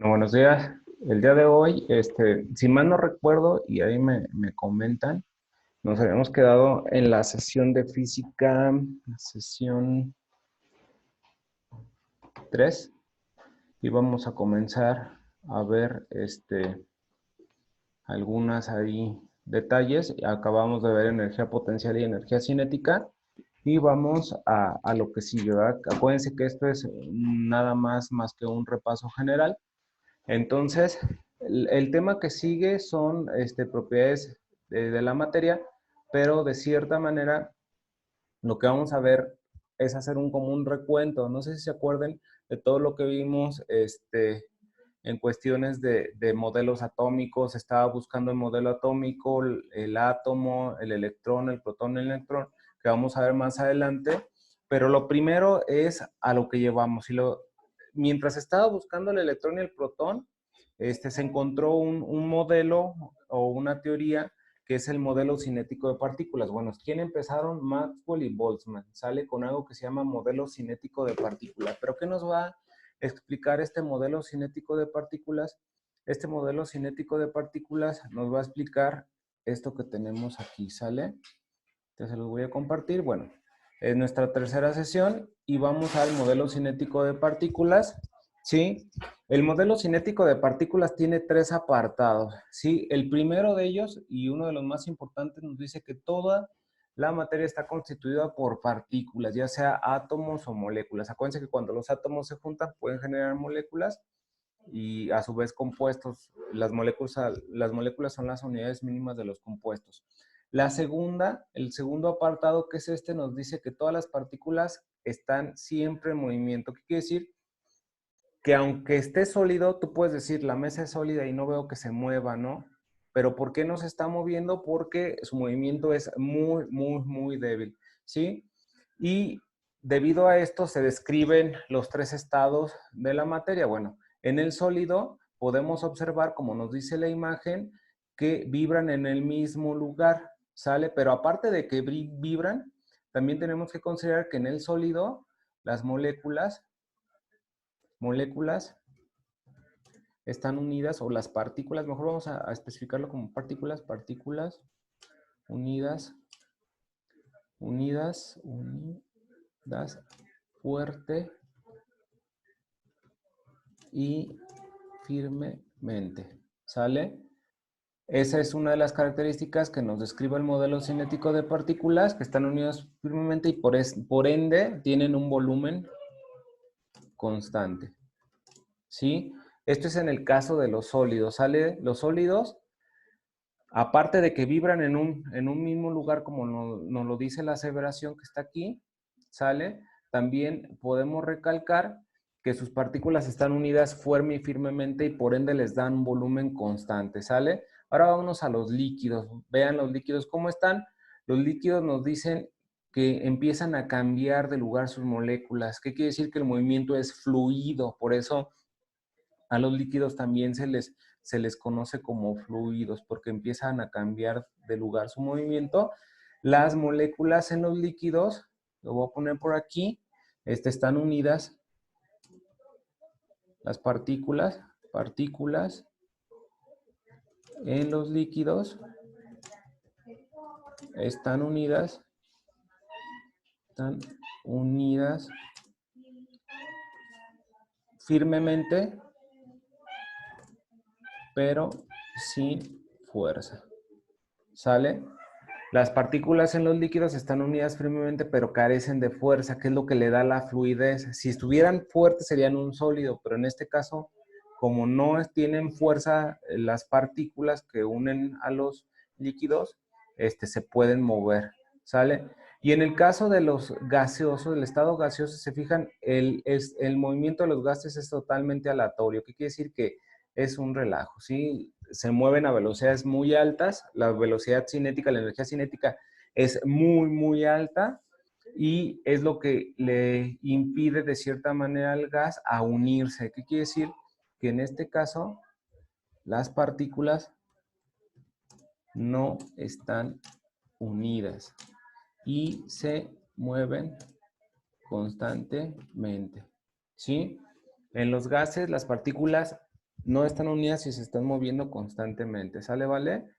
Buenos días. El día de hoy, si mal no recuerdo, y ahí me comentan, nos habíamos quedado en la sesión de física, la sesión 3, y vamos a comenzar a ver algunas ahí detalles. Acabamos de ver energía potencial y energía cinética, y vamos a lo que sigue, ¿verdad? Acuérdense que esto es nada más que un repaso general. Entonces, el tema que sigue son propiedades de la materia, pero de cierta manera lo que vamos a ver es hacer un común recuento. No sé si se acuerden de todo lo que vimos en cuestiones de modelos atómicos. Estaba buscando el modelo atómico, el átomo, el electrón, el protón, el electrón, que vamos a ver más adelante. Pero lo primero es a lo que llevamos. Mientras estaba buscando el electrón y el protón, se encontró un modelo o una teoría que es el modelo cinético de partículas. Bueno, ¿quién empezaron? Maxwell y Boltzmann. Sale con algo que se llama modelo cinético de partículas. ¿Pero qué nos va a explicar este modelo cinético de partículas? Este modelo cinético de partículas nos va a explicar esto que tenemos aquí, ¿sale? Entonces los voy a compartir. Bueno, es nuestra tercera sesión y vamos al modelo cinético de partículas, ¿sí? El modelo cinético de partículas tiene tres apartados, ¿sí? El primero de ellos, y uno de los más importantes, nos dice que toda la materia está constituida por partículas, ya sea átomos o moléculas. Acuérdense que cuando los átomos se juntan pueden generar moléculas y a su vez compuestos. Las moléculas son las unidades mínimas de los compuestos. El segundo apartado, que es nos dice que todas las partículas están siempre en movimiento. ¿Qué quiere decir? Que aunque esté sólido, tú puedes decir, la mesa es sólida y no veo que se mueva, ¿no? Pero ¿por qué no se está moviendo? Porque su movimiento es muy débil, ¿sí? Y debido a esto se describen los tres estados de la materia. Bueno, en el sólido podemos observar, como nos dice la imagen, que vibran en el mismo lugar, ¿sale? Pero aparte de que vibran, también tenemos que considerar que en el sólido las moléculas están unidas, o las partículas, mejor vamos a especificarlo como partículas unidas, unidas fuerte y firmemente, ¿sale? Esa es una de las características que nos describe el modelo cinético de partículas, que están unidas firmemente y por ende tienen un volumen constante, ¿sí? Esto es en el caso de los sólidos, ¿sale? Los sólidos, aparte de que vibran en un mismo lugar, como nos lo dice la aseveración que está aquí, ¿sale? También podemos recalcar que sus partículas están unidas fuerte y firmemente y por ende les dan un volumen constante, ¿sale? Ahora vámonos a los líquidos. Vean los líquidos cómo están. Los líquidos nos dicen que empiezan a cambiar de lugar sus moléculas. ¿Qué quiere decir? Que el movimiento es fluido. Por eso a los líquidos también se les conoce como fluidos, porque empiezan a cambiar de lugar su movimiento. Las moléculas en los líquidos, lo voy a poner por aquí, están unidas. Las partículas en los líquidos están unidas firmemente, pero sin fuerza. ¿Sale? Las partículas en los líquidos están unidas firmemente, pero carecen de fuerza, que es lo que le da la fluidez. Si estuvieran fuertes serían un sólido, pero en este caso, como no tienen fuerza las partículas que unen a los líquidos, se pueden mover, ¿sale? Y en el caso de los gaseosos, del estado gaseoso, se fijan, el movimiento de los gases es totalmente aleatorio. ¿Qué quiere decir? Que es un relajo, ¿sí? Se mueven a velocidades muy altas, la velocidad cinética, la energía cinética es muy alta y es lo que le impide de cierta manera al gas a unirse. ¿Qué quiere decir? Que en este caso las partículas no están unidas y se mueven constantemente, ¿sí? En los gases las partículas no están unidas y se están moviendo constantemente. ¿Sale, vale?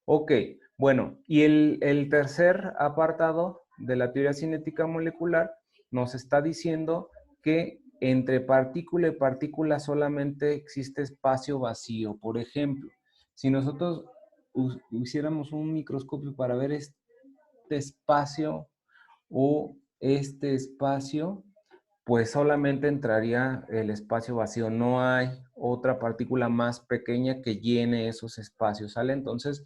Ok, bueno, y el tercer apartado de la teoría cinética molecular nos está diciendo que entre partícula y partícula solamente existe espacio vacío. Por ejemplo, si nosotros hiciéramos un microscopio para ver este espacio o este espacio, pues solamente entraría el espacio vacío. No hay otra partícula más pequeña que llene esos espacios, ¿sale? Entonces,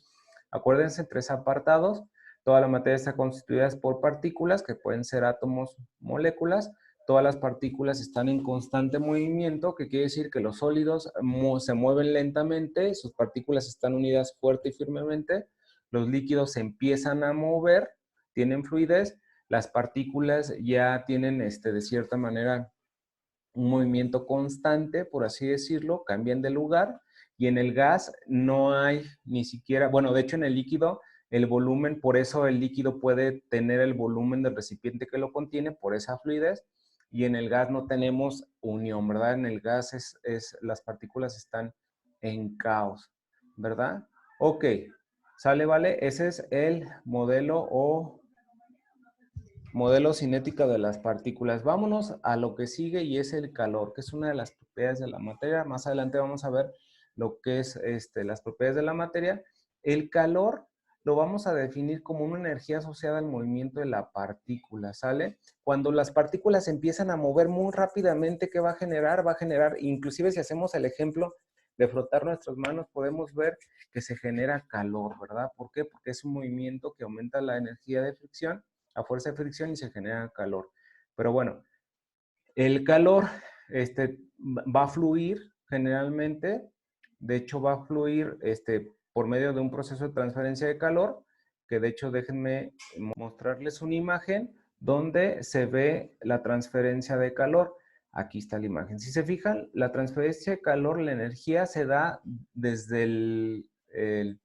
acuérdense, tres apartados. Toda la materia está constituida por partículas, que pueden ser átomos, moléculas. Todas las partículas están en constante movimiento, que quiere decir que los sólidos se mueven lentamente, sus partículas están unidas fuerte y firmemente. Los líquidos se empiezan a mover, tienen fluidez. Las partículas ya tienen, de cierta manera, un movimiento constante, por así decirlo, cambian de lugar, y en el gas no hay ni siquiera, bueno, de hecho en el líquido, el volumen, por eso el líquido puede tener el volumen del recipiente que lo contiene, por esa fluidez, y en el gas no tenemos unión, ¿verdad? En el gas las partículas están en caos, ¿verdad? Ok, sale, vale, ese es el modelo o modelo cinética de las partículas. Vámonos a lo que sigue y es el calor, que es una de las propiedades de la materia. Más adelante vamos a ver lo que es las propiedades de la materia. El calor lo vamos a definir como una energía asociada al movimiento de la partícula, ¿sale? Cuando las partículas empiezan a mover muy rápidamente, ¿qué va a generar? Va a generar, inclusive si hacemos el ejemplo de frotar nuestras manos, podemos ver que se genera calor, ¿verdad? ¿Por qué? Porque es un movimiento que aumenta la energía de fricción a fuerza de fricción y se genera calor. Pero bueno, el calor va a fluir generalmente, de hecho va a fluir por medio de un proceso de transferencia de calor, que de hecho déjenme mostrarles una imagen donde se ve la transferencia de calor. Aquí está la imagen. Si se fijan, la transferencia de calor, la energía se da desde el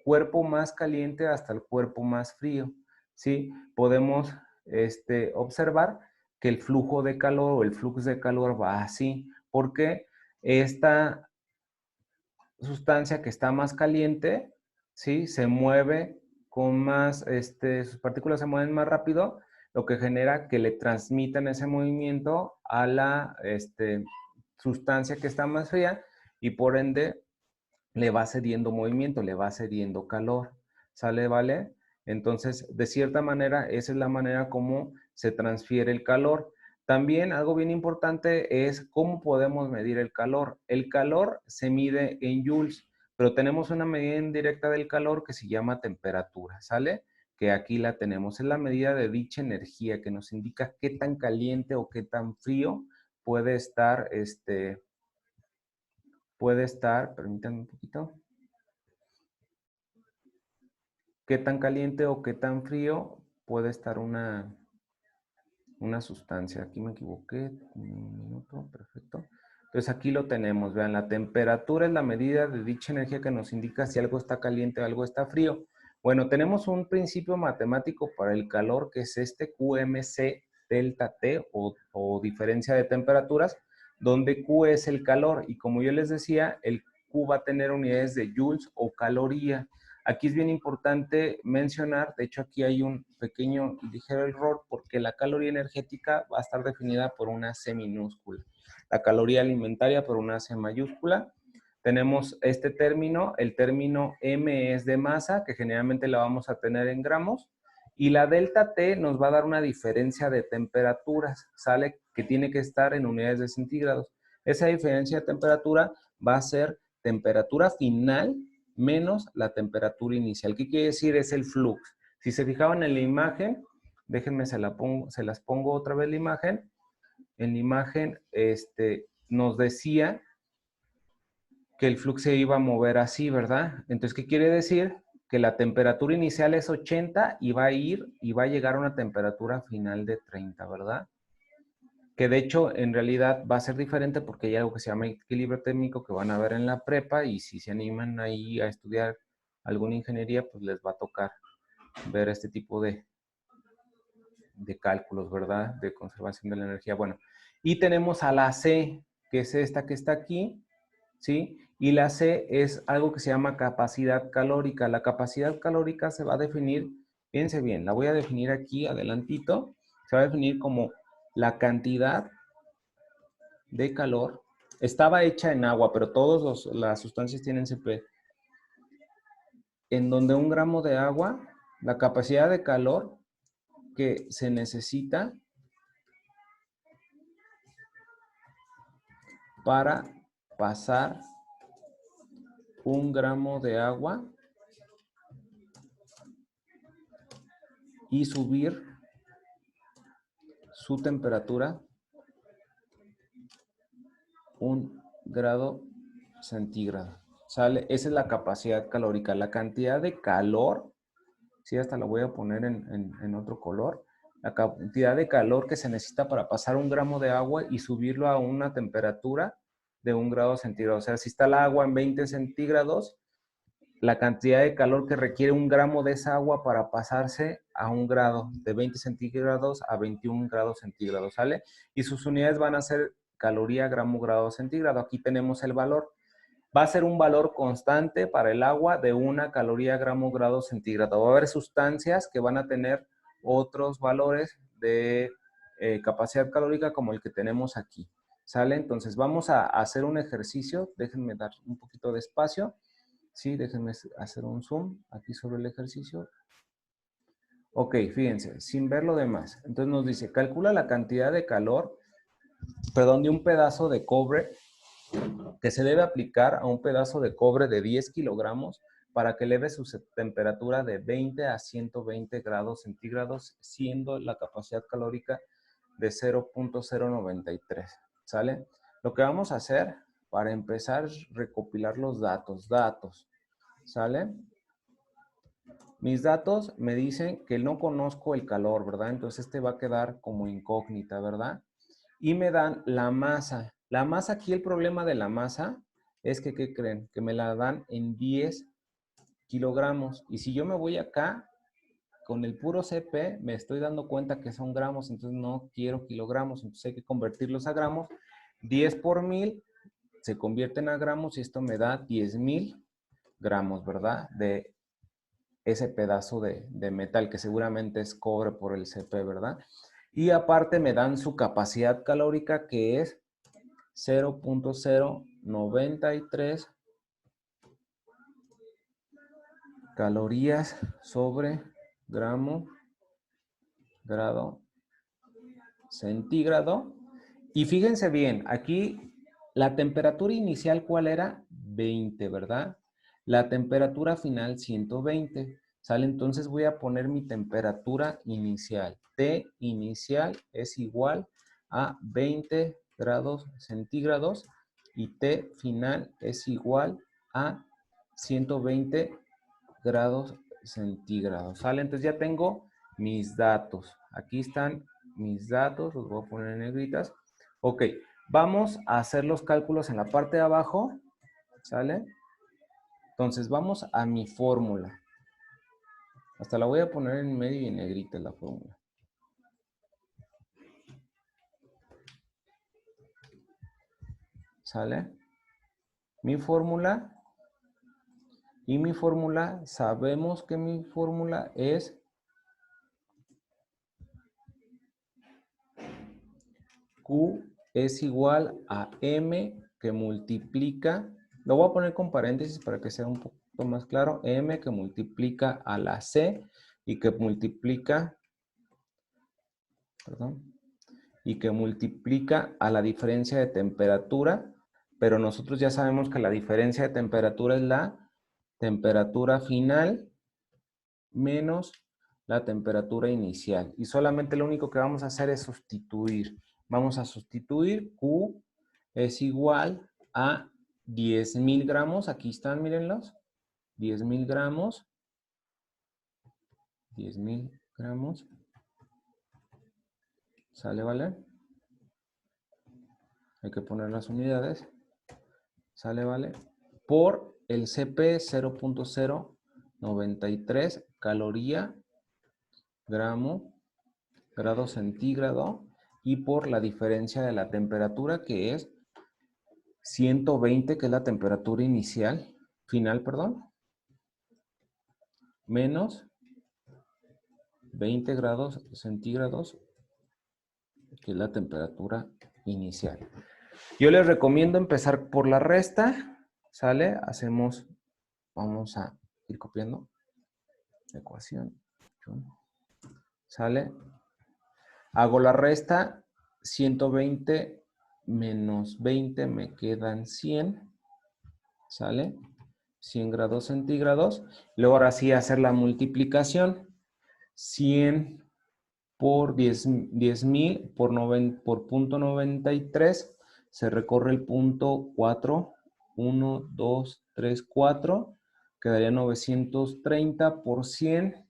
cuerpo más caliente hasta el cuerpo más frío. ¿Sí? Podemos observar que el flujo de calor o el flux de calor va así, porque esta sustancia que está más caliente, ¿sí? Se mueve con más, sus partículas se mueven más rápido, lo que genera que le transmitan ese movimiento a la sustancia que está más fría y por ende le va cediendo movimiento, le va cediendo calor. ¿Sale, vale? Entonces, de cierta manera, esa es la manera como se transfiere el calor. También algo bien importante es cómo podemos medir el calor. El calor se mide en joules, pero tenemos una medida indirecta del calor que se llama temperatura, ¿sale? Que aquí la tenemos. Es la medida de dicha energía que nos indica qué tan caliente o qué tan frío puede estar, permítanme un poquito, qué tan caliente o qué tan frío puede estar una sustancia. Aquí me equivoqué, un minuto, perfecto. Entonces aquí lo tenemos, vean, la temperatura es la medida de dicha energía que nos indica si algo está caliente o algo está frío. Bueno, tenemos un principio matemático para el calor que es este QMC delta T o diferencia de temperaturas, donde Q es el calor y como yo les decía, el Q va a tener unidades de joules o caloría. Aquí es bien importante mencionar, de hecho aquí hay un pequeño y ligero error porque la caloría energética va a estar definida por una C minúscula. La caloría alimentaria por una C mayúscula. Tenemos este término, el término M es de masa, que generalmente la vamos a tener en gramos, y la delta T nos va a dar una diferencia de temperaturas, sale que tiene que estar en unidades de centígrados. Esa diferencia de temperatura va a ser temperatura final menos la temperatura inicial. ¿Qué quiere decir? Es el flux. Si se fijaban en la imagen, déjenme se las pongo otra vez la imagen. En la imagen nos decía que el flux se iba a mover así, ¿verdad? Entonces, ¿qué quiere decir? Que la temperatura inicial es 80 y va a llegar a una temperatura final de 30, ¿verdad? Que de hecho en realidad va a ser diferente porque hay algo que se llama equilibrio térmico que van a ver en la prepa y si se animan ahí a estudiar alguna ingeniería, pues les va a tocar ver este tipo de cálculos, ¿verdad? De conservación de la energía. Bueno, y tenemos a la C, que es esta que está aquí, ¿sí? Y la C es algo que se llama capacidad calórica. La capacidad calórica se va a definir, fíjense bien, la voy a definir aquí adelantito, se va a definir como la cantidad de calor. Estaba hecha en agua, pero todas las sustancias tienen CP. En donde 1 gramo de agua, la capacidad de calor que se necesita para pasar 1 gramo de agua y subir su temperatura 1 grado centígrado. ¿Sale? Esa es la capacidad calórica. La cantidad de calor, sí, hasta la voy a poner en otro color. La cantidad de calor que se necesita para pasar 1 gramo de agua y subirlo a una temperatura de 1 grado centígrado. O sea, si está el agua en 20 centígrados, la cantidad de calor que requiere 1 gramo de esa agua para pasarse a 1 grado, de 20 centígrados a 21 grados centígrados, ¿sale? Y sus unidades van a ser caloría, gramo, grado centígrado. Aquí tenemos el valor. Va a ser un valor constante para el agua de 1 caloría, gramo, grado centígrado. Va a haber sustancias que van a tener otros valores de capacidad calórica como el que tenemos aquí, ¿sale? Entonces vamos a hacer un ejercicio. Déjenme dar un poquito de espacio. Sí, déjenme hacer un zoom aquí sobre el ejercicio. Ok, fíjense, sin ver lo demás. Entonces nos dice, calcula la cantidad de calor, perdón, de un pedazo de cobre que se debe aplicar a un pedazo de cobre de 10 kilogramos para que eleve su temperatura de 20 a 120 grados centígrados, siendo la capacidad calórica de 0.093, ¿sale? Lo que vamos a hacer para empezar es recopilar los datos, ¿sale? Mis datos me dicen que no conozco el calor, ¿verdad? Entonces este va a quedar como incógnita, ¿verdad? Y me dan la masa. La masa aquí, el problema de la masa es que, ¿qué creen? Que me la dan en 10 kilogramos. Y si yo me voy acá, con el puro CP, me estoy dando cuenta que son gramos, entonces no quiero kilogramos, entonces hay que convertirlos a gramos. 10 por 1000 se convierten a gramos y esto me da 10,000 gramos, ¿verdad? De ese pedazo de metal que seguramente es cobre por el CP, ¿verdad? Y aparte me dan su capacidad calórica que es 0.093 calorías sobre gramo, grado centígrado. Y fíjense bien, aquí la temperatura inicial, ¿cuál era? 20, ¿verdad? La temperatura final, 120. ¿Sale? Entonces voy a poner mi temperatura inicial. T inicial es igual a 20 grados centígrados y T final es igual a 120 grados centígrados. ¿Sale? Entonces ya tengo mis datos. Aquí están mis datos, los voy a poner en negritas. Ok, vamos a hacer los cálculos en la parte de abajo, ¿sale? Entonces vamos a mi fórmula. Hasta la voy a poner en medio y en negrita la fórmula. ¿Sale? Mi fórmula. Y mi fórmula, sabemos que mi fórmula es Q es igual a M que multiplica, lo voy a poner con paréntesis para que sea un poquito más claro, M que multiplica a la C y que multiplica, perdón, y que multiplica a la diferencia de temperatura, pero nosotros ya sabemos que la diferencia de temperatura es la temperatura final menos la temperatura inicial. Y solamente lo único que vamos a hacer es sustituir. Vamos a sustituir Q es igual a 10,000 gramos. Aquí están, mírenlos. 10,000 gramos. 10,000 gramos. ¿Sale, vale? Hay que poner las unidades. ¿Sale, vale? Por el CP 0.093 caloría, gramo, grado centígrado y por la diferencia de la temperatura que es 120, que es la temperatura inicial, final, perdón, menos 20 grados centígrados, que es la temperatura inicial. Yo les recomiendo empezar por la resta, ¿sale? Vamos a ir copiando la ecuación, ¿sale? Hago la resta, 120 menos 20 me quedan 100, ¿sale? 100 grados centígrados. Luego ahora sí hacer la multiplicación. 100 por 10,000 por punto 93. Se recorre el punto 4. 1, 2, 3, 4. Quedaría 930 por 100.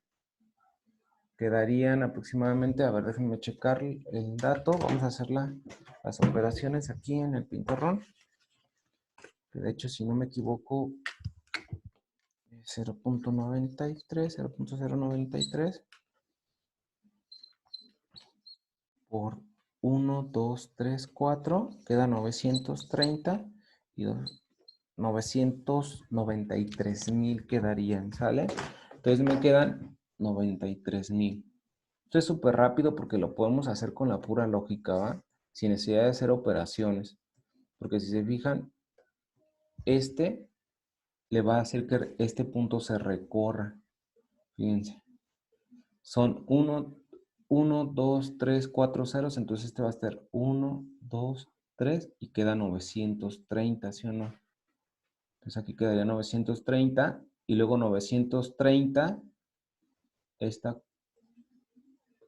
Quedarían aproximadamente, a ver, déjenme checar el dato. Vamos a hacer las operaciones aquí en el pintorrón. Que de hecho, si no me equivoco, 0.93, 0.093 por 1, 2, 3, 4, queda 930 y 993,000 quedarían, ¿sale? Entonces me quedan 93,000. Esto es súper rápido porque lo podemos hacer con la pura lógica, ¿va? Sin necesidad de hacer operaciones. Porque si se fijan, este le va a hacer que este punto se recorra. Fíjense. Son 1, 2, 3, 4 ceros, entonces este va a ser 1, 2, 3 y queda 930, ¿sí o no? Entonces aquí quedaría 930 y luego 930, esta,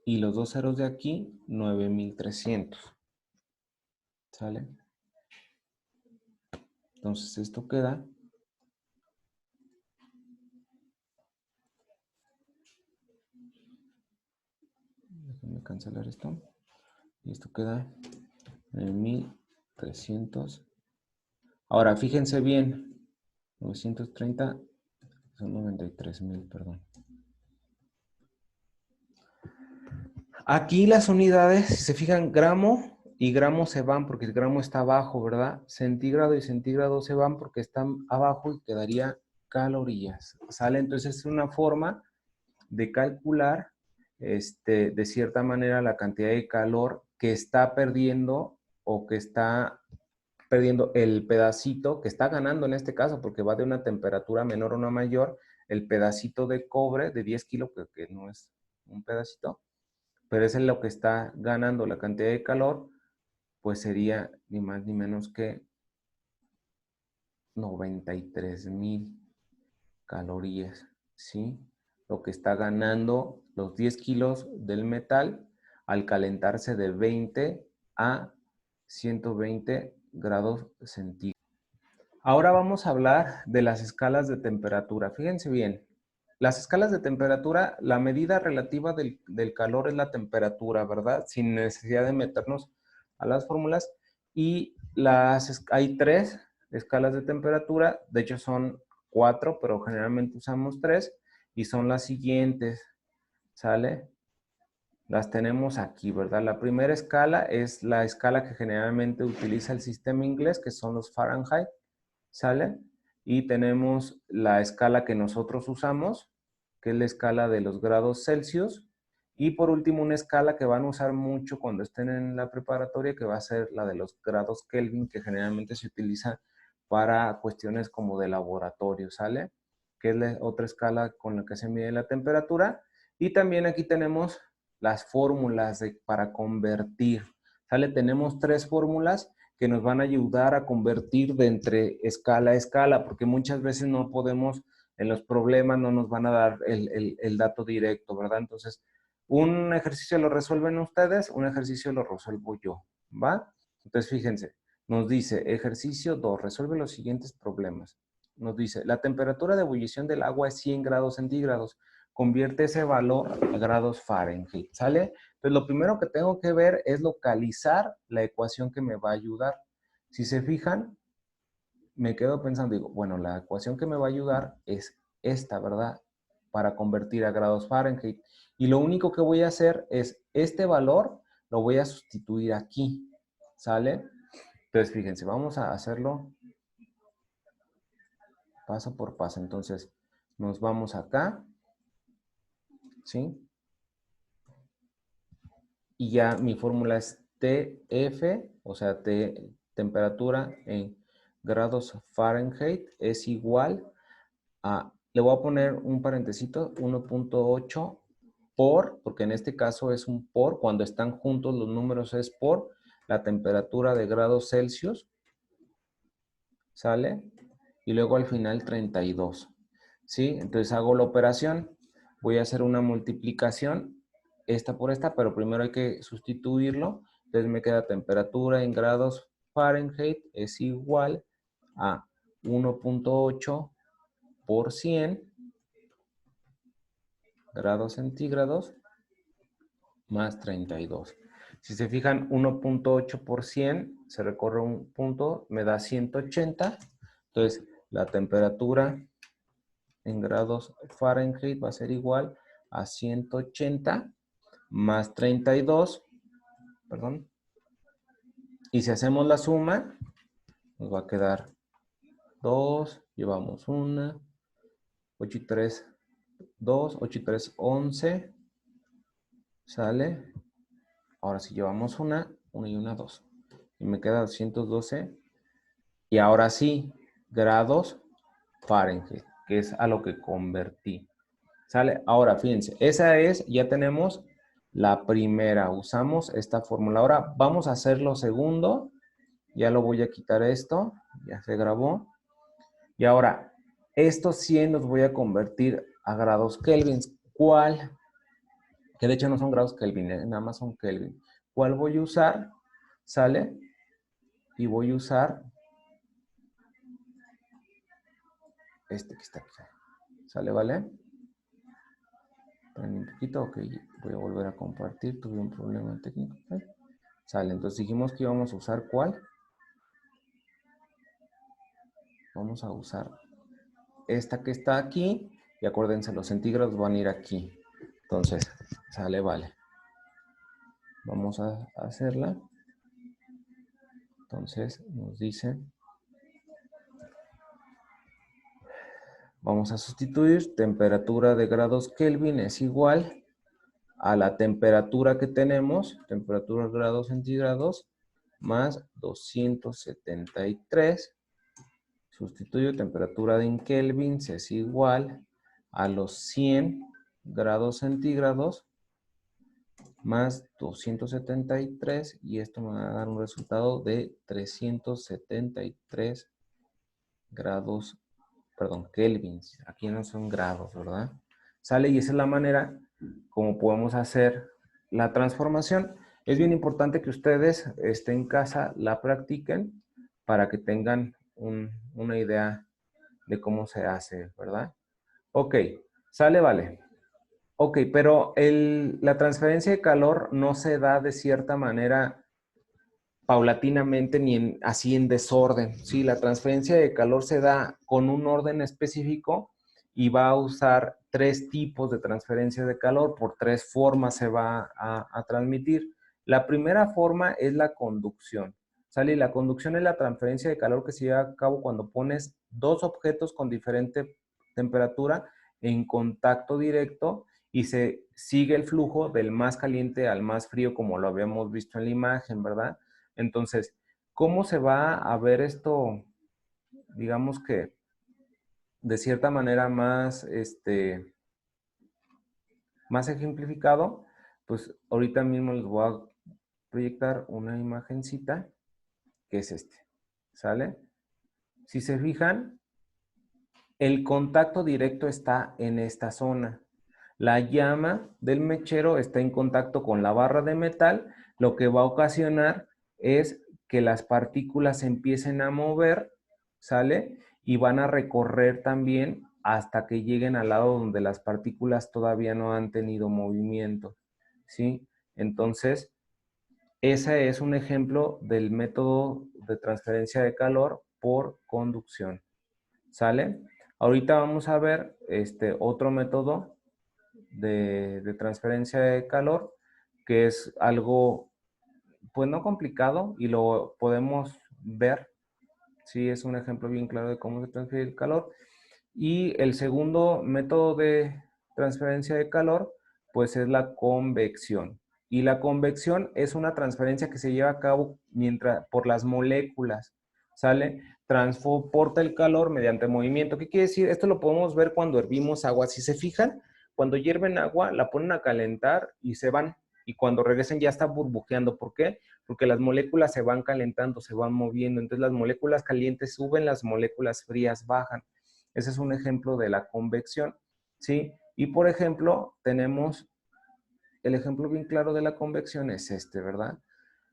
y los dos ceros de aquí, 9300. ¿Sale? Entonces esto queda. Déjenme cancelar esto. Y esto queda en 1300. Ahora, fíjense bien. 930 son 93,000, perdón. Aquí las unidades, si se fijan, gramo y gramo se van porque el gramo está abajo, ¿verdad? Centígrado y centígrado se van porque están abajo y quedaría calorías. ¿Sale? Entonces es una forma de calcular de cierta manera la cantidad de calor que está perdiendo o que está perdiendo el pedacito que está ganando en este caso, porque va de una temperatura menor a una mayor, el pedacito de cobre de 10 kilos, que no es un pedacito, pero es en lo que está ganando la cantidad de calor, pues sería ni más ni menos que 93,000 calorías, ¿sí? Lo que está ganando los 10 kilos del metal al calentarse de 20 a 120 grados centígrados. Ahora vamos a hablar de las escalas de temperatura. Fíjense bien, las escalas de temperatura, la medida relativa del calor es la temperatura, ¿verdad? Sin necesidad de meternos a las fórmulas. Y hay 3 escalas de temperatura, de hecho son 4, pero generalmente usamos 3, y son las siguientes, ¿sale? Las tenemos aquí, ¿verdad? La primera escala es la escala que generalmente utiliza el sistema inglés, que son los Fahrenheit, ¿sale? Y tenemos la escala que nosotros usamos, que es la escala de los grados Celsius. Y por último, una escala que van a usar mucho cuando estén en la preparatoria, que va a ser la de los grados Kelvin, que generalmente se utiliza para cuestiones como de laboratorio, ¿sale? Que es la otra escala con la que se mide la temperatura. Y también aquí tenemos las fórmulas para convertir, ¿sale? Tenemos 3 fórmulas que nos van a ayudar a convertir de entre escala a escala, porque muchas veces no podemos, en los problemas no nos van a dar el dato directo, ¿verdad? Entonces, un ejercicio lo resuelven ustedes, un ejercicio lo resuelvo yo, ¿va? Entonces, fíjense, nos dice, ejercicio 2, resuelve los siguientes problemas. Nos dice, la temperatura de ebullición del agua es 100 grados centígrados. Convierte ese valor a grados Fahrenheit, ¿sale? Entonces, lo primero que tengo que ver es localizar la ecuación que me va a ayudar. Si se fijan, me quedo pensando, digo, bueno, la ecuación que me va a ayudar es esta, ¿verdad? Para convertir a grados Fahrenheit. Y lo único que voy a hacer es este valor lo voy a sustituir aquí, ¿sale? Entonces, fíjense, vamos a hacerlo paso por paso. Entonces, nos vamos acá, ¿sí? Y ya mi fórmula es TF, o sea, temperatura en grados Fahrenheit es igual a, le voy a poner un parentesito, 1.8 porque en este caso es un por, cuando están juntos los números es por la temperatura de grados Celsius, ¿sale? Y luego al final 32, ¿sí? Entonces hago la operación, voy a hacer una multiplicación, esta por esta, pero primero hay que sustituirlo, entonces me queda temperatura en grados Fahrenheit es igual a 1.8 por 100 grados centígrados más 32. Si se fijan, 1.8 por 100, se recorre un punto, me da 180. Entonces, la temperatura en grados Fahrenheit va a ser igual a 180 más 32, perdón. Y si hacemos la suma, nos va a quedar 2, llevamos 1, 8 y 3, 2, 8 y 3, 11, ¿sale? Ahora sí llevamos una y una 2. Y me queda 212. Y ahora sí, grados Fahrenheit, que es a lo que convertí. ¿Sale? Ahora, fíjense, esa es, ya tenemos la primera. Usamos esta fórmula. Ahora vamos a hacer lo segundo. Ya lo voy a quitar esto. Ya se grabó. Y ahora, estos 100 los voy a convertir a grados Kelvin. ¿Cuál? Que de hecho no son grados Kelvin, nada más son Kelvin. ¿Cuál voy a usar? ¿Sale? Y voy a usar este que está aquí. ¿Sale? ¿Vale? Un poquito, ok, voy a volver a compartir, tuve un problema técnico. Sale, entonces dijimos que íbamos a usar ¿cuál? Vamos a usar esta que está aquí, y acuérdense, los centígrados van a ir aquí. Entonces, sale, vale. Vamos a hacerla. Entonces, nos dice, vamos a sustituir temperatura de grados Kelvin es igual a la temperatura que tenemos, temperatura grados centígrados, más 273. Sustituyo temperatura en kelvins es igual a los 100 grados centígrados más 273 y esto me va a dar un resultado de 373 grados, perdón, kelvins. Aquí no son grados, ¿verdad? Sale y esa es la manera como podemos hacer la transformación. Es bien importante que ustedes en casa la practiquen para que tengan una idea de cómo se hace, ¿verdad? Ok, sale, vale. Ok, pero la transferencia de calor no se da de cierta manera paulatinamente ni así en desorden. Sí, la transferencia de calor se da con un orden específico y va a usar 3 tipos de transferencia de calor, por 3 formas se va a transmitir. La primera forma es la conducción. ¿Sale? Y la conducción es la transferencia de calor que se lleva a cabo cuando pones 2 objetos con diferente temperatura en contacto directo y se sigue el flujo del más caliente al más frío, como lo habíamos visto en la imagen, ¿verdad? Entonces, ¿cómo se va a ver esto, digamos que de cierta manera más, más ejemplificado? Pues ahorita mismo les voy a proyectar una imagencita que es ¿sale? Si se fijan, el contacto directo está en esta zona. La llama del mechero está en contacto con la barra de metal, lo que va a ocasionar es que las partículas se empiecen a mover, ¿sale? Y van a recorrer también hasta que lleguen al lado donde las partículas todavía no han tenido movimiento, ¿sí? Entonces, ese es un ejemplo del método de transferencia de calor por conducción, ¿sale? Ahorita vamos a ver otro método de transferencia de calor, que es algo, pues no complicado, y lo podemos ver. Sí, es un ejemplo bien claro de cómo se transfiere el calor. Y el segundo método de transferencia de calor, pues es la convección. Y la convección es una transferencia que se lleva a cabo por las moléculas, ¿sale? Transporta el calor mediante movimiento. ¿Qué quiere decir? Esto lo podemos ver cuando hervimos agua. Si se fijan, cuando hierven agua, la ponen a calentar y se van. Y cuando regresen ya está burbujeando. ¿Por qué? Porque las moléculas se van calentando, se van moviendo. Entonces las moléculas calientes suben, las moléculas frías bajan. Ese es un ejemplo de la convección, ¿sí? Y por ejemplo, tenemos el ejemplo bien claro de la convección es este, ¿verdad?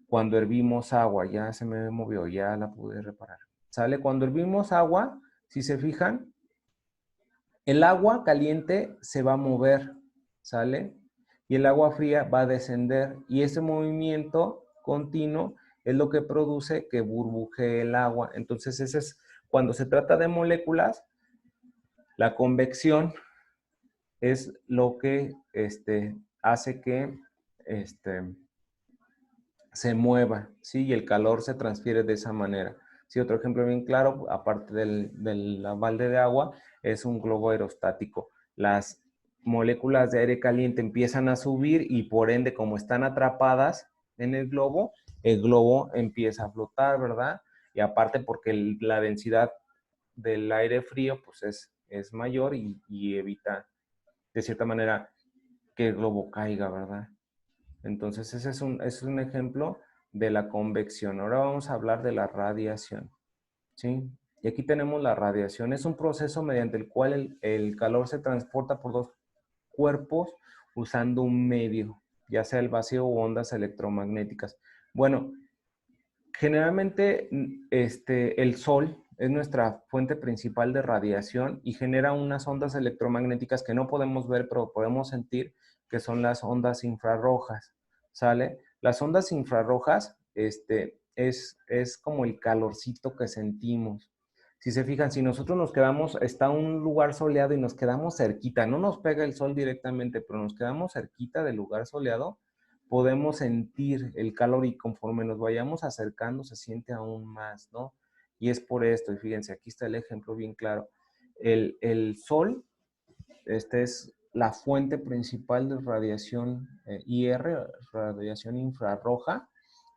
Cuando hervimos agua, ya se me movió, ya la pude reparar. ¿Sale? Cuando hervimos agua, si se fijan, el agua caliente se va a mover, ¿sale? Y el agua fría va a descender. Y ese movimiento continuo es lo que produce que burbujee el agua. Entonces, ese es cuando se trata de moléculas, la convección es lo que hace que se mueva, ¿sí? Y el calor se transfiere de esa manera. Sí, otro ejemplo bien claro, aparte del balde de agua, es un globo aerostático. Las moléculas de aire caliente empiezan a subir y por ende, como están atrapadas en el globo empieza a flotar, ¿verdad? Y aparte porque la densidad del aire frío pues es mayor y evita de cierta manera que el globo caiga, ¿verdad? Entonces ese es un ejemplo de la convección. Ahora vamos a hablar de la radiación, ¿sí? Y aquí tenemos la radiación. Es un proceso mediante el cual el calor se transporta por dos cuerpos usando un medio, ya sea el vacío o ondas electromagnéticas. Bueno, generalmente el Sol es nuestra fuente principal de radiación y genera unas ondas electromagnéticas que no podemos ver, pero podemos sentir, que son las ondas infrarrojas, ¿sale? Las ondas infrarrojas es como el calorcito que sentimos. Si se fijan, si nosotros nos quedamos, está un lugar soleado y nos quedamos cerquita, no nos pega el sol directamente, pero nos quedamos cerquita del lugar soleado, podemos sentir el calor y conforme nos vayamos acercando se siente aún más, ¿no? Y es por esto, y fíjense, aquí está el ejemplo bien claro. El sol, es la fuente principal de radiación IR, radiación infrarroja,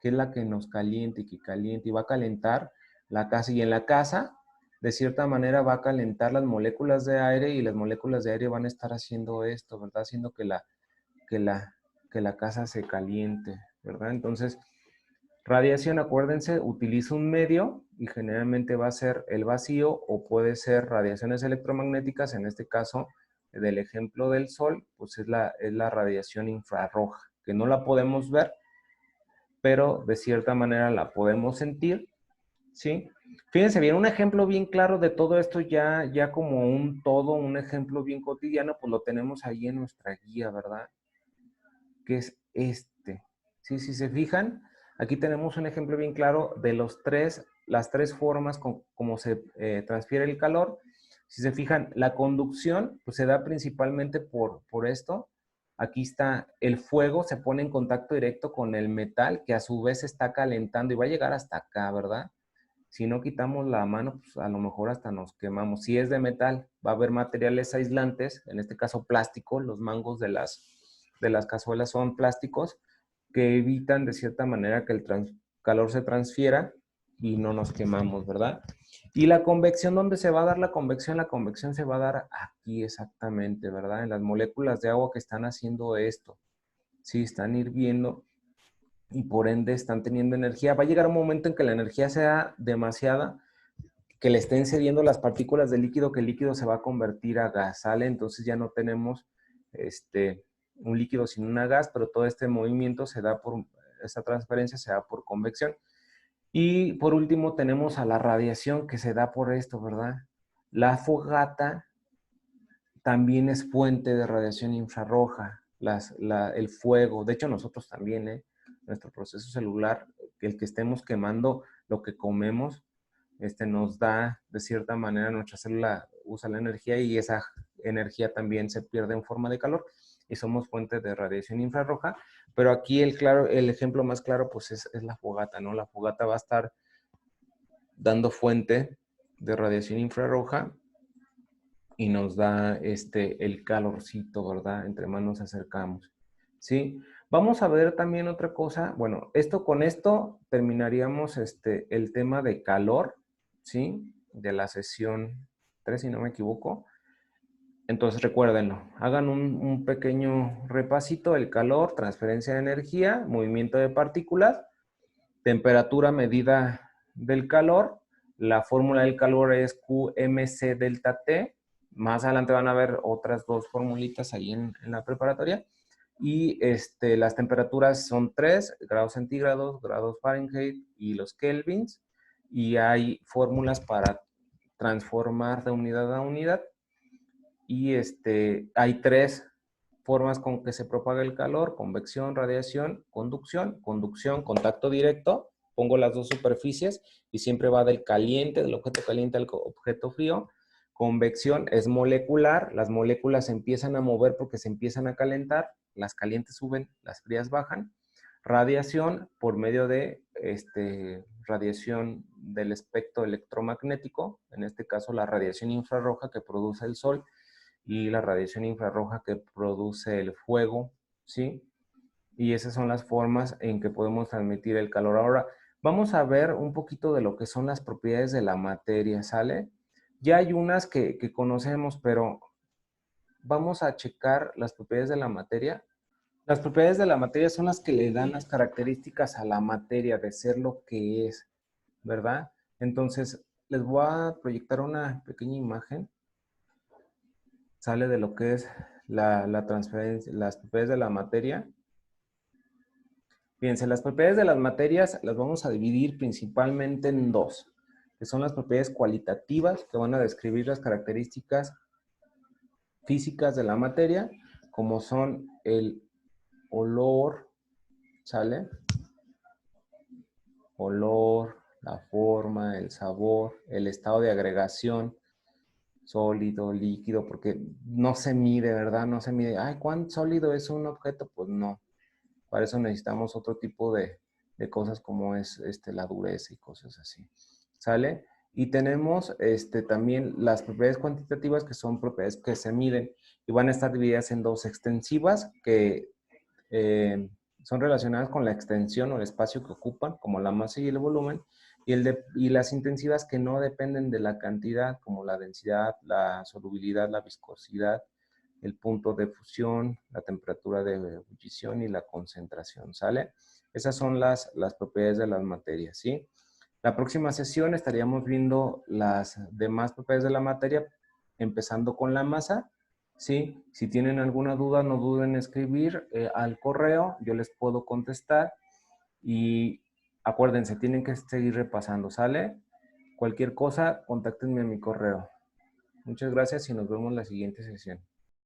que es la que nos calienta y que calienta y va a calentar la casa. Y en la casa, de cierta manera, va a calentar las moléculas de aire y las moléculas de aire van a estar haciendo esto, ¿verdad? Haciendo que la, que la casa se caliente, ¿verdad? Entonces, radiación, acuérdense, utiliza un medio y generalmente va a ser el vacío o puede ser radiaciones electromagnéticas, en este caso del ejemplo del sol, pues es la radiación infrarroja, que no la podemos ver, pero de cierta manera la podemos sentir, ¿sí? Fíjense bien, un ejemplo bien claro de todo esto ya como un todo, un ejemplo bien cotidiano, pues lo tenemos ahí en nuestra guía, ¿verdad? Que es este. ¿Sí? Si se fijan, aquí tenemos un ejemplo bien claro de las tres formas como se transfiere el calor. Si se fijan, la conducción pues, se da principalmente por esto. Aquí está el fuego, se pone en contacto directo con el metal, que a su vez se está calentando y va a llegar hasta acá, ¿verdad? Si no quitamos la mano, pues a lo mejor hasta nos quemamos. Si es de metal, va a haber materiales aislantes, en este caso plástico, los mangos de las cazuelas son plásticos que evitan de cierta manera que el calor se transfiera y no nos quemamos, ¿verdad? Y la convección, ¿dónde se va a dar la convección? La convección se va a dar aquí exactamente, ¿verdad? En las moléculas de agua que están haciendo esto. Sí, están hirviendo y por ende están teniendo energía. Va a llegar un momento en que la energía sea demasiada, que le estén cediendo las partículas de líquido, que el líquido se va a convertir a gas, ¿sale? Entonces ya no tenemos un líquido sin una gas, pero todo este movimiento se da por, esta transferencia se da por convección. Y por último tenemos a la radiación que se da por esto, ¿verdad? La fogata también es fuente de radiación infrarroja, el fuego, de hecho nosotros también, nuestro proceso celular, el que estemos quemando lo que comemos, nos da, de cierta manera, nuestra célula usa la energía y esa energía también se pierde en forma de calor y somos fuente de radiación infrarroja, pero aquí el ejemplo más claro pues es la fogata, ¿no? La fogata va a estar dando fuente de radiación infrarroja y nos da el calorcito, ¿verdad? Entre más nos acercamos, ¿sí? Vamos a ver también otra cosa. Bueno, con esto terminaríamos el tema de calor, ¿sí? De la sesión 3, si no me equivoco. Entonces recuérdenlo, hagan un pequeño repasito: el calor, transferencia de energía, movimiento de partículas, temperatura, medida del calor. La fórmula del calor es QMC delta T. Más adelante van a ver otras dos formulitas ahí en la preparatoria. Y las temperaturas son 3 grados centígrados, grados Fahrenheit y los kelvins. Y hay fórmulas para transformar de unidad a unidad. Y hay 3 formas con que se propaga el calor: convección, radiación, conducción. Conducción, contacto directo. Pongo las dos superficies y siempre va del caliente, del objeto caliente al objeto frío. Convección es molecular. Las moléculas se empiezan a mover porque se empiezan a calentar. Las calientes suben, las frías bajan. Radiación, por medio de radiación del espectro electromagnético, en este caso la radiación infrarroja que produce el sol y la radiación infrarroja que produce el fuego, ¿sí? Y esas son las formas en que podemos transmitir el calor. Ahora, vamos a ver un poquito de lo que son las propiedades de la materia, ¿sale? Ya hay unas que conocemos, pero vamos a checar las propiedades de la materia. Las propiedades de la materia son las que le dan las características a la materia de ser lo que es, ¿verdad? Entonces, les voy a proyectar una pequeña imagen. Sale de lo que es la transferencia, las propiedades de la materia. Fíjense, las propiedades de las materias las vamos a dividir principalmente en dos, que son las propiedades cualitativas, que van a describir las características físicas de la materia, como son el olor, ¿sale? Olor, la forma, el sabor, el estado de agregación, sólido, líquido, porque no se mide, ¿verdad? No se mide. Ay, ¿cuán sólido es un objeto? Pues no. Para eso necesitamos otro tipo de cosas, como es la dureza y cosas así. ¿Sale? Y tenemos también las propiedades cuantitativas, que son propiedades que se miden y van a estar divididas en dos: extensivas, que son relacionadas con la extensión o el espacio que ocupan, como la masa y el volumen, y las intensivas, que no dependen de la cantidad, como la densidad, la solubilidad, la viscosidad, el punto de fusión, la temperatura de ebullición y la concentración, ¿sale? Esas son las propiedades de las materias, ¿sí? La próxima sesión estaríamos viendo las demás propiedades de la materia, empezando con la masa, ¿sí? Si tienen alguna duda, no duden en escribir al correo, yo les puedo contestar. Y acuérdense, tienen que seguir repasando, ¿sale? Cualquier cosa, contáctenme a mi correo. Muchas gracias y nos vemos en la siguiente sesión.